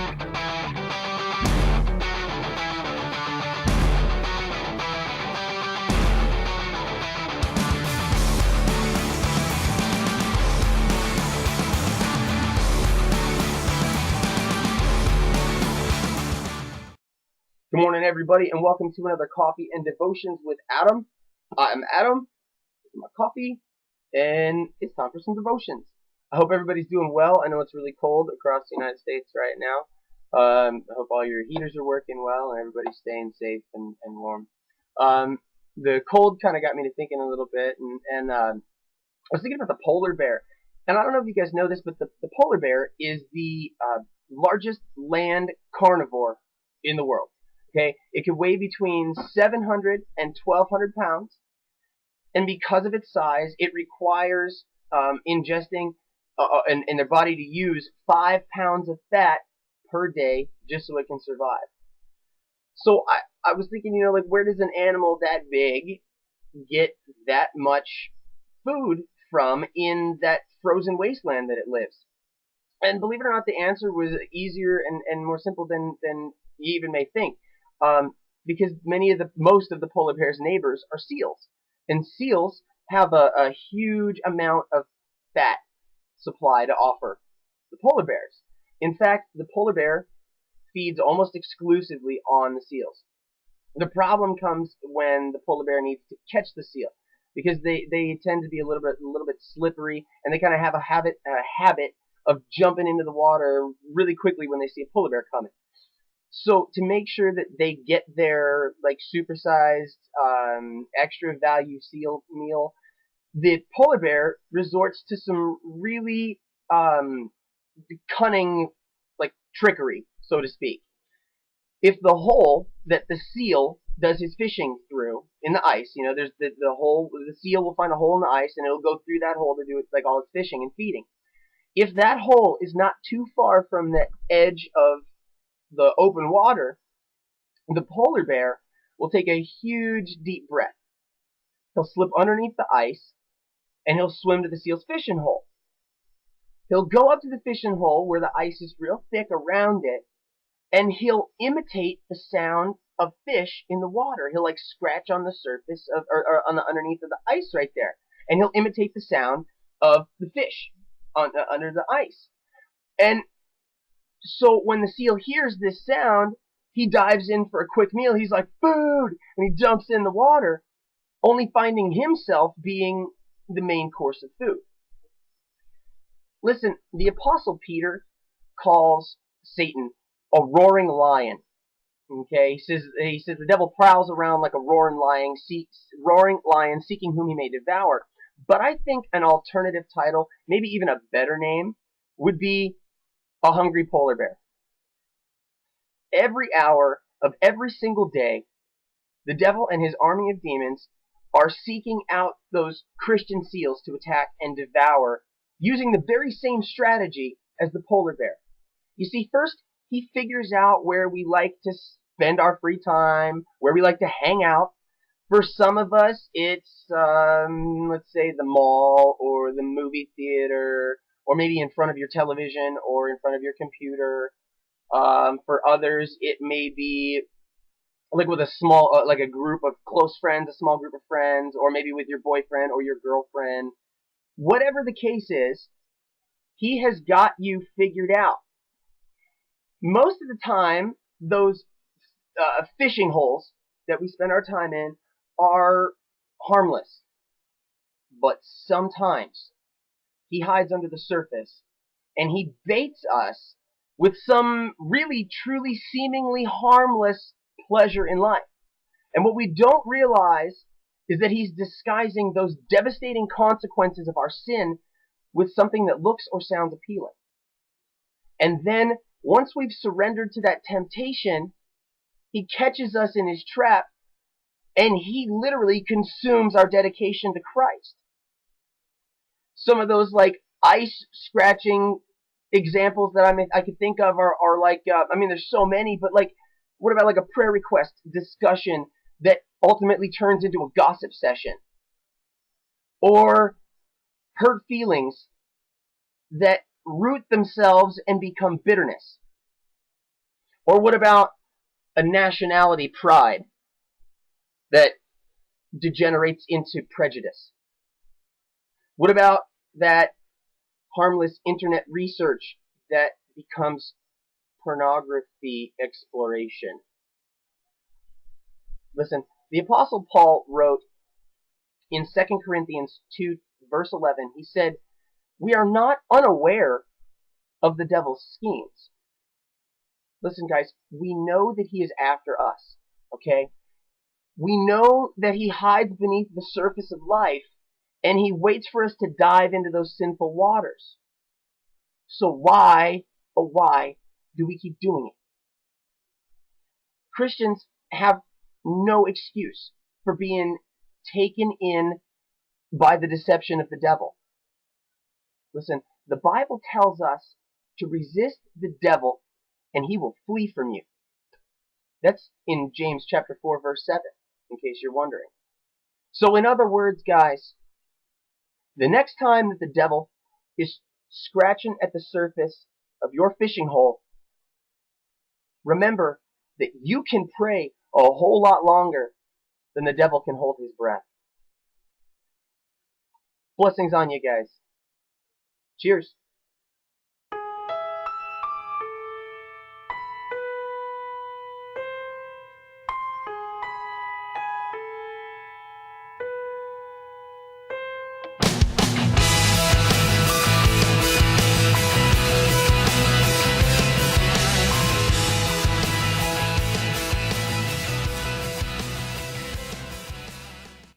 Good morning, everybody, and welcome to another Coffee and Devotions with Adam. I'm Adam. This is my coffee, and it's time for some devotions. I hope everybody's doing well. I know it's really cold across the United States right now. I hope all your heaters are working well and everybody's staying safe and warm. The cold kind of got me to thinking a little bit, and I was thinking about the polar bear. And I don't know if you guys know this, but the polar bear is the largest land carnivore in the world. Okay, it can weigh between 700 and 1,200 pounds, and because of its size, it requires ingesting in their body to use 5 pounds of fat per day just so it can survive. So I was thinking, like, where does an animal that big get that much food from in that frozen wasteland that it lives? And believe it or not, the answer was easier and more simple than you even may think. Because most of the polar bear's neighbors are seals, and seals have a huge amount of fat supply to offer the polar bears. In fact, the polar bear feeds almost exclusively on the seals. The problem comes when the polar bear needs to catch the seal, because they tend to be a little bit slippery, and they kind of have a habit of jumping into the water really quickly when they see a polar bear coming. So to make sure that they get their supersized extra value seal meal, the polar bear resorts to some really cunning trickery, so to speak. If the hole that the seal does his fishing through in the ice, there's the hole, the seal will find a hole in the ice and it'll go through that hole to do all its fishing and feeding. If that hole is not too far from the edge of the open water, the polar bear will take a huge deep breath. He'll slip underneath the ice and he'll swim to the seal's fishing hole. He'll go up to the fishing hole where the ice is real thick around it, and he'll imitate the sound of fish in the water. He'll scratch on the surface or on the underneath of the ice right there, and he'll imitate the sound of the fish under the ice. And so when the seal hears this sound, he dives in for a quick meal. He's like, food! And he jumps in the water, only finding himself being the main course of food. Listen, the Apostle Peter calls Satan a roaring lion. Okay, he says the devil prowls around like a roaring lion seeking whom he may devour. But I think an alternative title, maybe even a better name, would be a hungry polar bear. Every hour of every single day, the devil and his army of demons are seeking out those Christian seals to attack and devour, using the very same strategy as the polar bear. You see, first, he figures out where we like to spend our free time, where we like to hang out. For some of us, it's, let's say, the mall or the movie theater, or maybe in front of your television or in front of your computer. For others, it may be with a small, a group of close friends, a small group of friends, or maybe with your boyfriend or your girlfriend. Whatever the case is, he has got you figured out. Most of the time, those fishing holes that we spend our time in are harmless. But sometimes he hides under the surface and he baits us with some really, truly, seemingly harmless pleasure in life. And what we don't realize is that he's disguising those devastating consequences of our sin with something that looks or sounds appealing. And then, once we've surrendered to that temptation, he catches us in his trap, and he literally consumes our dedication to Christ. Some of those ice scratching examples that I could think of are there's so many, but what about a prayer request discussion that ultimately turns into a gossip session? Or hurt feelings that root themselves and become bitterness. Or what about a nationality pride that degenerates into prejudice? What about that harmless internet research that becomes pornography exploration? Listen, the Apostle Paul wrote in 2 Corinthians 2, verse 11, he said, "We are not unaware of the devil's schemes." Listen, guys, we know that he is after us, okay? We know that he hides beneath the surface of life, and he waits for us to dive into those sinful waters. So why, oh why, do we keep doing it? Christians have no excuse for being taken in by the deception of the devil. Listen, the Bible tells us to resist the devil and he will flee from you. That's in James chapter 4, verse 7, in case you're wondering. So in other words, guys, the next time that the devil is scratching at the surface of your fishing hole, remember that you can pray a whole lot longer than the devil can hold his breath. Blessings on you guys. Cheers.